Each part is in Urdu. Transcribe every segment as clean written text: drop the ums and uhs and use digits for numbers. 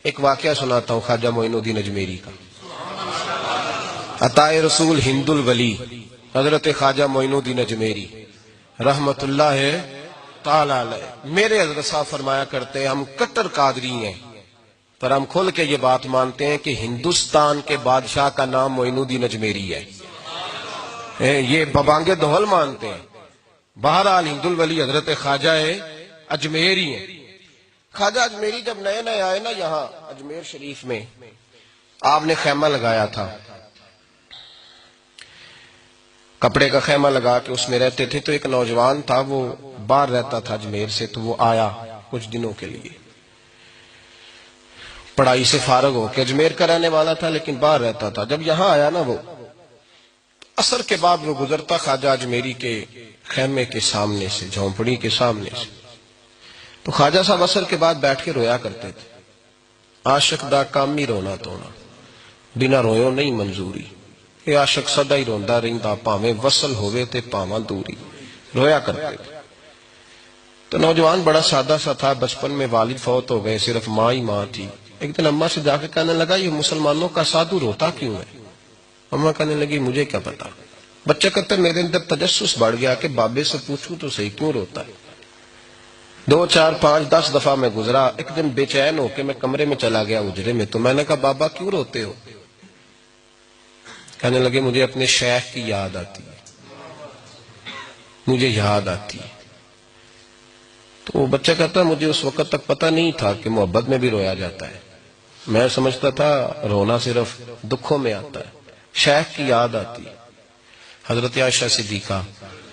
ایک واقعہ سناتا ہوں خواجہ معین الدین اجمیری کا. عطائے رسول ہند الولی حضرت خواجہ معین الدین اجمیری رحمت اللہ تعالی علیہ. میرے حضرت صاحب فرمایا کرتے ہیں ہم کٹر قادری ہیں، پر ہم کھل کے یہ بات مانتے ہیں کہ ہندوستان کے بادشاہ کا نام معین الدین اجمیری ہے. یہ ببانگ دہل مانتے ہیں. بہرحال ہند الولی حضرت خواجہ اجمیری ہیں. خواجہ اجمیری جب نئے نئے آئے نا یہاں اجمیر شریف میں، آپ نے خیمہ لگایا تھا، کپڑے کا خیمہ لگا کے اس میں رہتے تھے. تو ایک نوجوان تھا، وہ باہر رہتا تھا اجمیر سے، تو وہ آیا کچھ دنوں کے لیے، پڑھائی سے فارغ ہو کے. اجمیر کا رہنے والا تھا لیکن باہر رہتا تھا. جب یہاں آیا نا، وہ عصر کے بعد وہ گزرتا خواجہ اجمیری کے خیمے کے سامنے سے، جھونپڑی کے سامنے سے، تو خواجہ صاحب عصر کے بعد بیٹھ کے رویا کرتے تھے. عاشق دا کام ہی رونا تونا، بنا رویوں نہیں منظوری. یہ عاشق سدا ہی روندا رہندا، پاویں وصل ہوئے تے پاواں دوری. رویا کرتے تھے. تو نوجوان بڑا سادہ سا تھا، بچپن میں والد فوت ہو گئے، صرف ماں ہی ماں تھی. ایک دن اماں سے جا کے کہنے لگا یہ مسلمانوں کا سادھو روتا کیوں ہے؟ اماں کہنے لگی مجھے کیا پتا. بچہ کہتا ہے میرے اندر تجسس بڑھ گیا کہ بابے سے پوچھوں تو صحیح کیوں روتا ہے. 2 4 5 10 دفعہ میں گزرا. ایک دن بے چین ہو کے میں کمرے میں چلا گیا اجرے میں. تو میں نے کہا بابا کیوں روتے ہو؟ کہنے لگے مجھے اپنے شیخ کی یاد آتی ہے، مجھے یاد آتی ہے. تو وہ بچہ کہتا ہے مجھے اس وقت تک پتہ نہیں تھا کہ محبت میں بھی رویا جاتا ہے. میں سمجھتا تھا رونا صرف دکھوں میں آتا ہے. شیخ کی یاد آتی ہے. حضرت عائشہ صدیقہ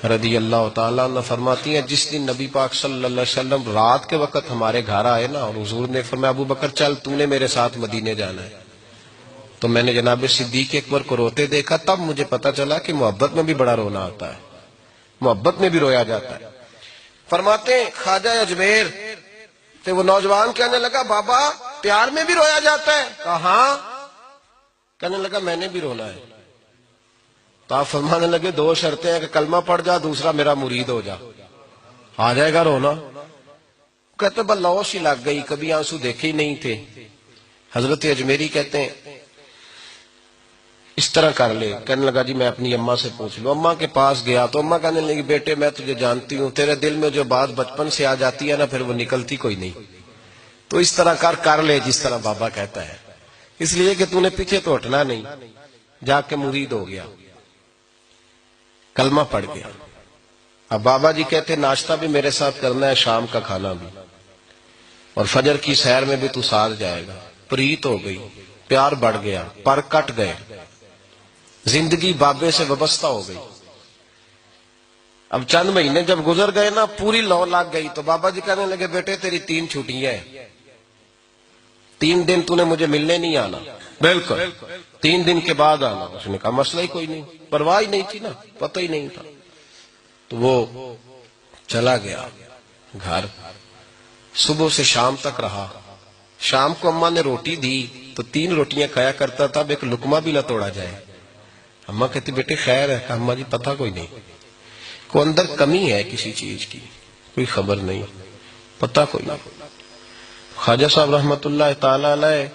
رضی اللہ تعالیٰ عنہ فرماتی ہیں جس دن نبی پاک صلی اللہ علیہ وسلم رات کے وقت ہمارے گھر آئے نا، اور حضور نے فرمایا ابو بکر چل تو نے میرے ساتھ مدینے جانا ہے، تو میں نے جناب صدیق اکبر کو روتے دیکھا. تب مجھے پتا چلا کہ محبت میں بھی بڑا رونا آتا ہے، محبت میں بھی رویا جاتا ہے. فرماتے ہیں خواجہ اجمیر تو وہ نوجوان کہنے لگا بابا پیار میں بھی رویا جاتا ہے؟ کہا ہاں. کہنے لگا میں نے بھی رونا ہے. تو آپ فرمانے لگے 2 شرطیں ہیں کہ کلمہ پڑھ جا، دوسرا میرا مرید ہو جا، آ جائے گا رونا. کہتے بلوش ہی لگ گئی، کبھی آنسو دیکھے ہی نہیں تھے. حضرت اجمیری کہتے ہیں اس طرح کر لے. کہنے لگا جی میں اپنی اماں سے پوچھ لوں. اماں کے پاس گیا تو اماں کہنے لگی بیٹے میں تجھے جانتی ہوں، تیرے دل میں جو بات بچپن سے آ جاتی ہے نا پھر وہ نکلتی کوئی نہیں. تو اس طرح کر لے جس طرح بابا کہتا ہے، اس لیے کہ تو نے پیچھے تو ہٹنا نہیں. جا کے مرید ہو گیا، کلمہ پڑھ گیا. اب بابا جی کہتے ناشتہ بھی میرے ساتھ کرنا ہے، شام کا کھانا بھی، اور فجر کی سیر میں بھی تو ساتھ جائے گا. پریت ہو گئی، پیار بڑھ گیا، پر کٹ گئے، زندگی بابے سے وابستہ ہو گئی. اب چند مہینے جب گزر گئے نا پوری لو لگ گئی. تو بابا جی کہنے لگے بیٹے تیری 3 چھٹیاں ہیں، 3 دن تو نے مجھے ملنے نہیں آنا. بالکل 3 دن کے بعد آنا. اس نے کہا مسئلہ ہی کوئی نہیں، پرواہ ہی نہیں تھی نا، پتہ ہی نہیں تھا. تو وہ چلا گیا گھر، صبح سے شام تک رہا. شام کو اماں نے روٹی دی تو 3 روٹیاں کھایا کرتا تھا، اب ایک لقمہ بھی نہ توڑا جائے. اماں کہتی بیٹے خیر ہے؟ کہا اماں جی پتہ کوئی نہیں، کوئی اندر کمی ہے کسی چیز کی، کوئی خبر نہیں، پتہ کوئی نہیں. خواجہ صاحب رحمت اللہ تعالی علیہ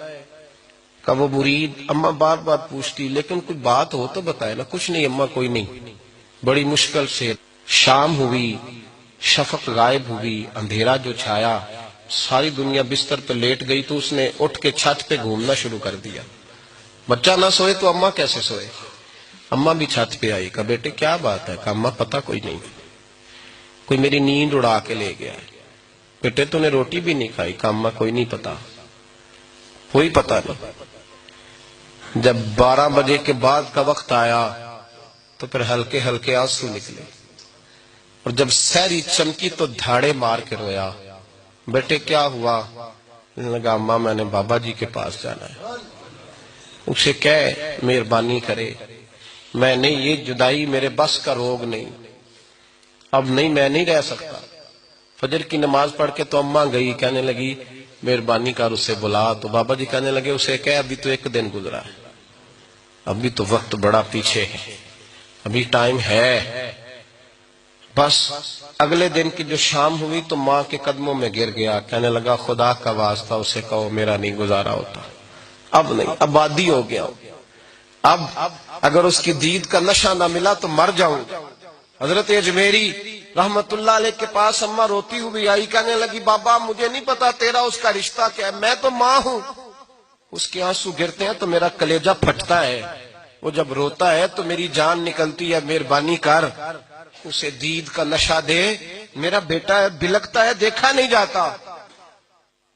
کا وہ مرید اماں بار بار پوچھتی لیکن کوئی بات ہو تو بتائے نا. کچھ نہیں اماں کوئی نہیں. بڑی مشکل سے شام ہوئی، شفق غائب ہوئی، اندھیرا جو چھایا، ساری دنیا بستر پہ لیٹ گئی. تو اس نے اٹھ کے چھت پہ گھومنا شروع کر دیا. بچہ نہ سوئے تو اماں کیسے سوئے؟ اماں بھی چھت پہ آئی. کہا بیٹے کیا بات ہے؟ کہا اماں پتہ کوئی نہیں، کوئی میری نیند اڑا کے لے گیا ہے. بیٹے تو نے روٹی بھی نہیں کھائی؟ کہا اماں کوئی نہیں پتا، کوئی پتہ نہیں. جب 12 بجے کے بعد کا وقت آیا تو پھر ہلکے ہلکے آنسو نکلے، اور جب سحری چمکی تو دھاڑے مار کے رویا. بیٹے کیا ہوا؟ لگا اماں میں نے بابا جی کے پاس جانا ہے، اسے کہے مہربانی کرے، میں نے یہ جدائی میرے بس کا روگ نہیں، اب نہیں میں نہیں رہ سکتا. فجر کی نماز پڑھ کے تو اماں گئی، کہنے لگی مہربانی کر اسے بلا. تو بابا جی کہنے لگے اسے کہے ابھی تو 1 دن گزرا ہے، ابھی تو وقت بڑا پیچھے ہے، ابھی ٹائم ہے. بس اگلے دن کی جو شام ہوئی تو ماں کے قدموں میں گر گیا، کہنے لگا خدا کا واسطہ اسے کہو میرا نہیں گزارا ہوتا، اب نہیں، آبادی ہو گیا، اب اگر اس کی دید کا نشہ نہ ملا تو مر جاؤں۔ حضرت اجمیری رحمت اللہ علیہ کے پاس اماں روتی ہوئی آئی، کہنے لگی بابا مجھے نہیں پتا تیرا اس کا رشتہ کیا ہے، میں تو ماں ہوں۔ اس کے آنسو گرتے ہیں تو میرا کلیجہ پھٹتا ہے، وہ جب روتا ہے تو میری جان نکلتی ہے، مہربانی کر اسے دید کا نشہ دے، میرا بیٹا ہے بلکتا ہے دیکھا نہیں جاتا۔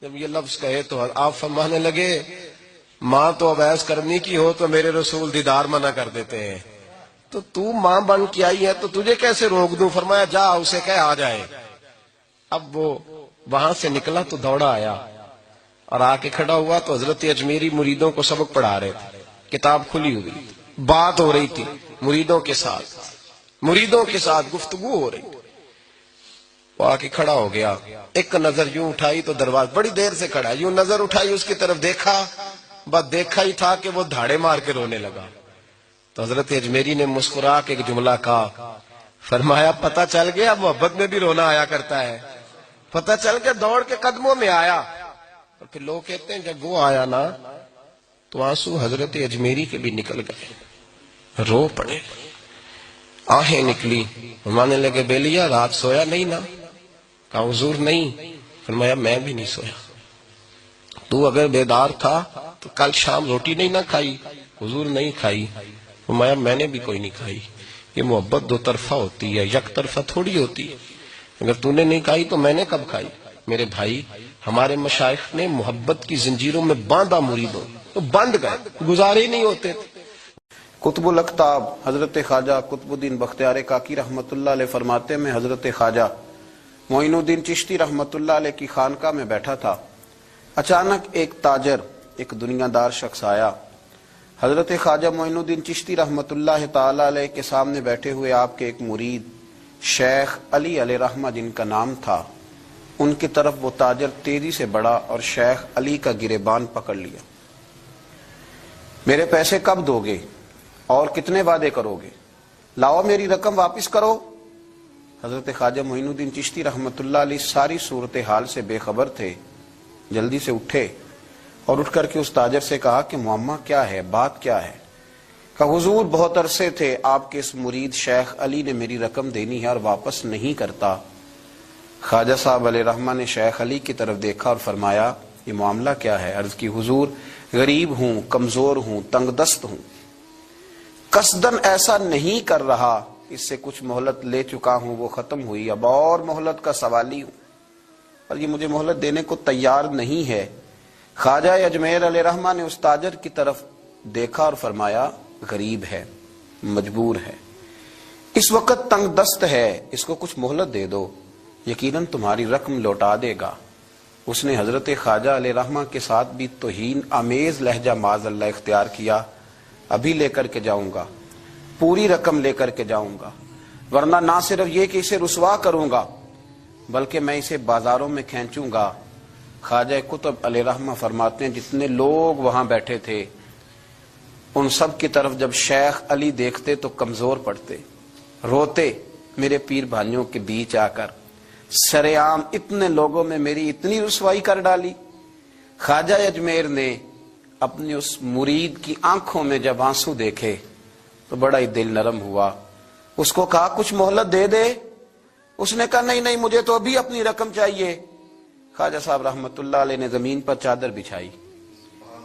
جب یہ لفظ کہے تو آپ فرمانے لگے ماں تو عویس کرنی کی ہو تو میرے رسول دیدار منع کر دیتے ہیں، تو ماں بن کے آئی ہے تو تجھے کیسے روک دوں؟ فرمایا جا اسے کہہ آ جائے۔ اب وہ وہاں سے نکلا تو دوڑا آیا اور آ کے کھڑا ہوا تو حضرت اجمیری مریدوں کو سبق پڑھا رہے تھے، کتاب کھلی ہوئی، بات ہو رہی تھی مریدوں کے ساتھ گفتگو ہو رہی تھی۔ وہ آ کے کھڑا ہو گیا، ایک نظر یوں اٹھائی تو دروازہ، بڑی دیر سے کھڑا، یوں نظر اٹھائی اس کی طرف دیکھا، بس دیکھا ہی تھا کہ وہ دھاڑے مار کے رونے لگا۔ تو حضرت اجمیری نے مسکرا کے ایک جملہ کہا، فرمایا پتہ چل گیا محبت میں بھی رونا آیا کرتا ہے، پتہ چل گیا، دوڑ کے قدموں میں آیا۔ اور پھر لوگ کہتے ہیں جب وہ آیا نا تو آنسو حضرت اجمیری کے بھی نکل گئے، رو پڑے، آہیں نکلی، فرمانے لگے بیلیا رات سویا نہیں نا؟ کہا حضور نہیں۔ فرمایا میں بھی نہیں سویا، تو اگر بیدار تھا تو کل شام روٹی نہیں نہ کھائی؟ حضور نہیں کھائی۔ فرمایا میں نے بھی کوئی نہیں کھائی۔ یہ محبت دو طرفہ ہوتی ہے، یک طرفہ تھوڑی ہوتی ہے، اگر تو نے نہیں کھائی تو میں نے کب کھائی؟ میرے بھائی ہمارے مشائخ نے محبت کی زنجیروں میں باندھا مریدوں، تو بند گئے، گزارے ہی نہیں ہوتے تھے۔ قطب الاقطاب حضرت خواجہ قطب الدین بختیار کاکی رحمت اللہ علیہ فرماتے میں حضرت خواجہ معین الدین چشتی رحمت اللہ علیہ کی خانقاہ میں بیٹھا تھا، اچانک ایک تاجر، ایک دنیا دار شخص آیا، حضرت خواجہ معین الدین چشتی رحمت اللہ تعالی علیہ کے سامنے بیٹھے ہوئے آپ کے ایک مرید شیخ علی علیہ رحمہ جن کا نام تھا، ان کی طرف وہ تاجر تیزی سے بڑھا اور شیخ علی کا گریبان پکڑ لیا۔ میرے پیسے کب دو گے اور کتنے وعدے کرو گے؟ لاؤ میری رقم واپس کرو۔ حضرت خواجہ معین الدین چشتی رحمت اللہ علیہ ساری صورتحال سے بے خبر تھے، جلدی سے اٹھے اور اٹھ کر کے اس تاجر سے کہا کہ معمہ کیا ہے، بات کیا ہے؟ کہا حضور بہت عرصے تھے آپ کے اس مرید شیخ علی نے میری رقم دینی ہے اور واپس نہیں کرتا۔ خواجہ صاحب علیہ رحمہ نے شیخ علی کی طرف دیکھا اور فرمایا یہ معاملہ کیا ہے؟ عرض کی حضور غریب ہوں، کمزور ہوں، تنگ دست ہوں، قصدن ایسا نہیں کر رہا، اس سے کچھ مہلت لے چکا ہوں وہ ختم ہوئی، اب اور مہلت کا سوالی ہوں اور یہ مجھے مہلت دینے کو تیار نہیں ہے۔ خواجہ اجمیر علیہ رحمہ نے اس تاجر کی طرف دیکھا اور فرمایا غریب ہے، مجبور ہے، اس وقت تنگ دست ہے، اس کو کچھ مہلت دے دو، یقیناً تمہاری رقم لوٹا دے گا۔ اس نے حضرت خواجہ علیہ رحمہ کے ساتھ بھی توہین آمیز لہجہ معاذ اللہ اختیار کیا، ابھی لے کر کے جاؤں گا، پوری رقم لے کر کے جاؤں گا، ورنہ نہ صرف یہ کہ اسے رسوا کروں گا بلکہ میں اسے بازاروں میں کھینچوں گا۔ خواجہ قطب علیہ رحمہ فرماتے ہیں جتنے لوگ وہاں بیٹھے تھے ان سب کی طرف جب شیخ علی دیکھتے تو کمزور پڑتے، روتے، میرے پیر بھائیوں کے بیچ آ کر سرعام اتنے لوگوں میں میری اتنی رسوائی کر ڈالی۔ خواجہ اجمیر نے اپنی اس مرید کی آنکھوں میں جب آنسو دیکھے تو بڑا ہی دل نرم ہوا، اس کو کہا کچھ مہلت دے دے، اس نے کہا نہیں نہیں مجھے تو ابھی اپنی رقم چاہیے۔ خواجہ صاحب رحمت اللہ علیہ نے زمین پر چادر بچھائی،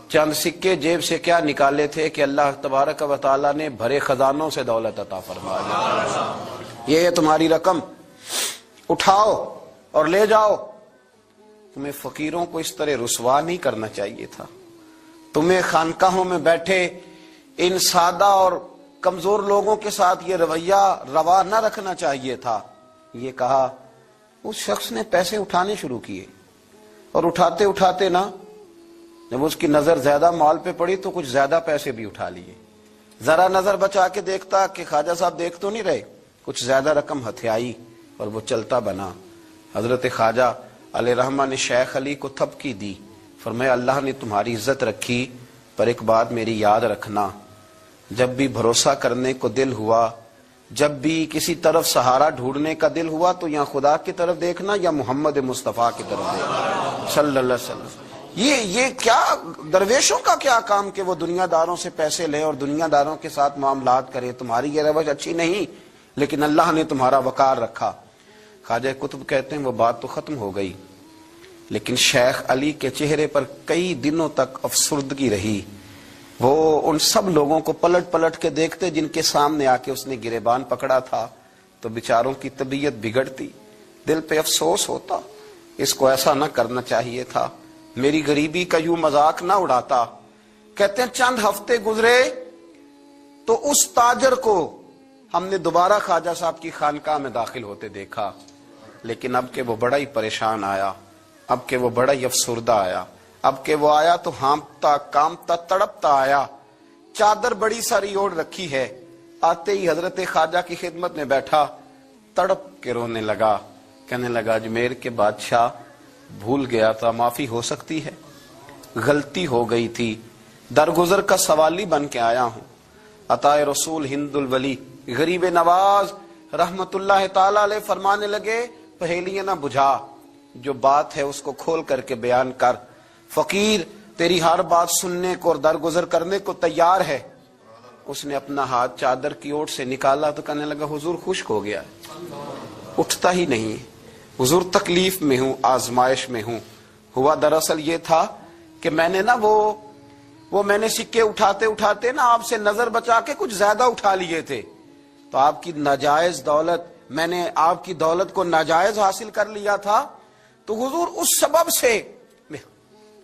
چند سکے جیب سے کیا نکالے تھے کہ اللہ تبارک و تعالیٰ نے بھرے خزانوں سے دولت عطا فرما دی، یہ ہے تمہاری رقم، اٹھاؤ اور لے جاؤ۔ تمہیں فقیروں کو اس طرح رسوا نہیں کرنا چاہیے تھا، تمہیں خانقاہوں میں بیٹھے ان سادہ اور کمزور لوگوں کے ساتھ یہ رویہ روا نہ رکھنا چاہیے تھا۔ یہ کہا اس شخص نے پیسے اٹھانے شروع کیے اور اٹھاتے اٹھاتے نا جب اس کی نظر زیادہ مال پہ پڑی تو کچھ زیادہ پیسے بھی اٹھا لیے، ذرا نظر بچا کے دیکھتا کہ خواجہ صاحب دیکھ تو نہیں رہے، کچھ زیادہ رقم ہتھیائی اور وہ چلتا بنا۔ حضرت خواجہ علیہ رحمہ نے شیخ علی کو تھپکی دی، فرمایا اللہ نے تمہاری عزت رکھی، پر ایک بات میری یاد رکھنا، جب بھی بھروسہ کرنے کو دل ہوا جب بھی کسی طرف سہارا ڈھونڈنے کا دل ہوا تو یا خدا کی طرف دیکھنا یا محمد مصطفیٰ کی طرف دیکھنا صلی اللہ علیہ وسلم۔ یہ کیا درویشوں کا کیا کام کہ وہ دنیا داروں سے پیسے لے اور دنیا داروں کے ساتھ معاملات کرے، تمہاری یہ روش اچھی نہیں، لیکن اللہ نے تمہارا وقار رکھا۔ خواجہ قطب کہتے ہیں وہ بات تو ختم ہو گئی، لیکن شیخ علی کے چہرے پر کئی دنوں تک افسردگی رہی۔ وہ ان سب لوگوں کو پلٹ پلٹ کے دیکھتے جن کے سامنے آ کے اس نے گریبان پکڑا تھا، تو بیچاروں کی طبیعت بگڑتی، دل پہ افسوس ہوتا، اس کو ایسا نہ کرنا چاہیے تھا، میری غریبی کا یوں مذاق نہ اڑاتا۔ کہتے ہیں چند ہفتے گزرے تو اس تاجر کو ہم نے دوبارہ خواجہ صاحب کی خانقاہ میں داخل ہوتے دیکھا، لیکن اب کہ وہ بڑا ہی پریشان آیا، اب کہ وہ بڑا ہی افسردہ آیا، اب کہ وہ آیا تو ہانپتا کامتا تڑپتا آیا، چادر بڑی ساری اوڑھ رکھی ہے، آتے ہی حضرت خواجہ کی خدمت میں بیٹھا، تڑپ کے رونے لگا، کہنے لگا اجمیر کے بادشاہ بھول گیا تھا، معافی ہو سکتی ہے، غلطی ہو گئی تھی، درگزر کا سوالی بن کے آیا ہوں۔ عطائے رسول ہند الولی غریب نواز رحمت اللہ تعالی علیہ فرمانے لگے پہیلیاں نہ بجھا، جو بات ہے اس کو کھول کر کے بیان کر، فقیر تیری ہر بات سننے کو اور درگزر کرنے کو تیار ہے۔ اس نے اپنا ہاتھ چادر کی اوٹ سے نکالا تو کہنے لگا حضور خشک ہو گیا ہے، اٹھتا ہی نہیں، حضور تکلیف میں ہوں، آزمائش میں ہوں۔ ہوا دراصل یہ تھا کہ میں نے نا وہ میں نے سکے اٹھاتے اٹھاتے نا آپ سے نظر بچا کے کچھ زیادہ اٹھا لیے تھے، تو آپ کی ناجائز دولت، میں نے آپ کی دولت کو ناجائز حاصل کر لیا تھا، تو حضور اس سبب سے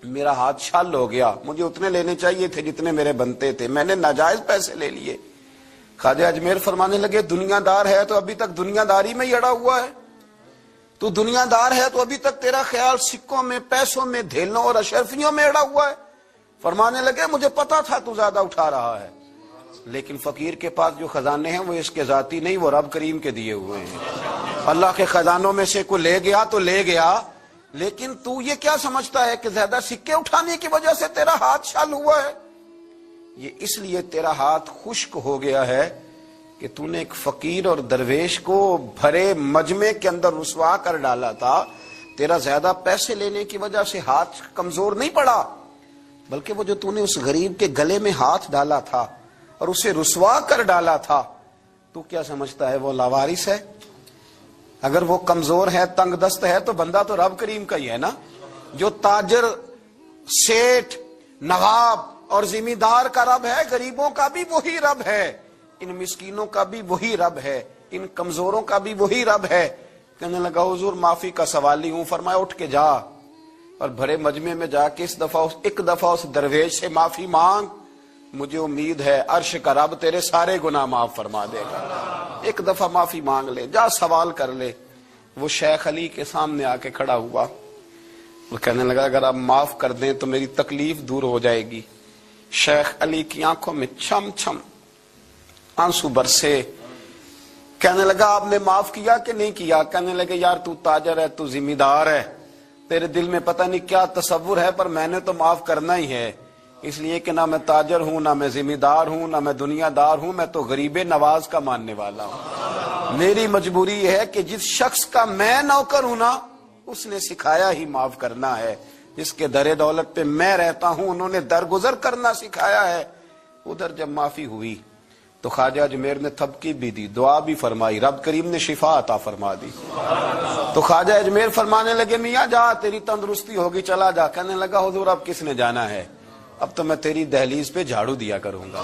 میرا ہاتھ چھل ہو گیا، مجھے اتنے لینے چاہیے تھے جتنے میرے بنتے تھے، میں نے ناجائز پیسے لے لیے۔ خواجہ اجمیر فرمانے لگے دنیا دار ہے تو ابھی تک دنیا داری میں ہی اڑا ہوا ہے، تو دنیا دار ہے تو ابھی تک تیرا خیال سکوں میں، پیسوں میں، دھیلوں اور اشرفیوں میں اڑا ہوا ہے۔ فرمانے لگے مجھے پتا تھا تو زیادہ اٹھا رہا ہے، لیکن فقیر کے پاس جو خزانے ہیں وہ اس کے ذاتی نہیں، وہ رب کریم کے دیے ہوئے ہیں۔ اللہ کے خزانوں میں سے کوئی لے گیا تو لے گیا، لیکن تو یہ کیا سمجھتا ہے کہ زیادہ سکے اٹھانے کی وجہ سے تیرا ہاتھ چھل ہوا ہے؟ یہ اس لیے تیرا ہاتھ خشک ہو گیا ہے کہ تو نے ایک فقیر اور درویش کو بھرے مجمع کے اندر رسوا کر ڈالا تھا۔ تیرا زیادہ پیسے لینے کی وجہ سے ہاتھ کمزور نہیں پڑا، بلکہ وہ جو تو نے اس غریب کے گلے میں ہاتھ ڈالا تھا اور اسے رسوا کر ڈالا تھا، تو کیا سمجھتا ہے وہ لاوارث ہے؟ اگر وہ کمزور ہے، تنگ دست ہے، تو بندہ تو رب کریم کا ہی ہے نا۔ جو تاجر، سیٹھ، نواب اور ذمہ دار کا رب ہے، غریبوں کا بھی وہی رب ہے، ان مسکینوں کا بھی وہی رب ہے، ان کمزوروں کا بھی وہی رب ہے۔ کہنے لگا حضور معافی کا سوالی ہوں۔ فرمایا اٹھ کے جا اور بھرے مجمع میں جا کے ایک دفعہ اس درویش سے معافی مانگ، مجھے امید ہے عرش کا رب تیرے سارے گناہ معاف فرما دے گا۔ ایک دفعہ معافی مانگ لے، جا سوال کر لے۔ وہ شیخ علی کے سامنے آ کے کھڑا ہوا، وہ کہنے لگا اگر آپ معاف کر دیں تو میری تکلیف دور ہو جائے گی۔ شیخ علی کی آنکھوں میں چھم چھم آنسو برسے، کہنے لگا آپ نے معاف کیا کہ نہیں کیا؟ کہنے لگے یار تو تاجر ہے، تو ذمہ دار ہے، تیرے دل میں پتہ نہیں کیا تصور ہے، پر میں نے تو معاف کرنا ہی ہے، اس لیے کہ نہ میں تاجر ہوں، نہ میں ذمہ دار ہوں، نہ میں دنیا دار ہوں، میں تو غریب نواز کا ماننے والا ہوں۔ میری مجبوری یہ ہے کہ جس شخص کا میں نوکر ہوں نا، اس نے سکھایا ہی معاف کرنا ہے، جس کے در دولت پہ میں رہتا ہوں انہوں نے درگزر کرنا سکھایا ہے۔ ادھر جب معافی ہوئی تو خواجہ اجمیر نے تھپکی بھی دی، دعا بھی فرمائی، رب کریم نے شفا عطا فرما دی۔ تو خواجہ اجمیر فرمانے لگے میاں جا، تیری تندرستی ہوگی، چلا جا۔ کہنے لگا حضور اب کس نے جانا ہے، اب تو میں تیری دہلیز پہ جھاڑو دیا کروں گا۔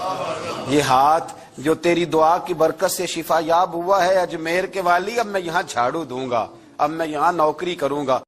یہ ہاتھ جو تیری دعا کی برکت سے شفا یاب ہوا ہے اجمیر کے والی، اب میں یہاں جھاڑو دوں گا، اب میں یہاں نوکری کروں گا۔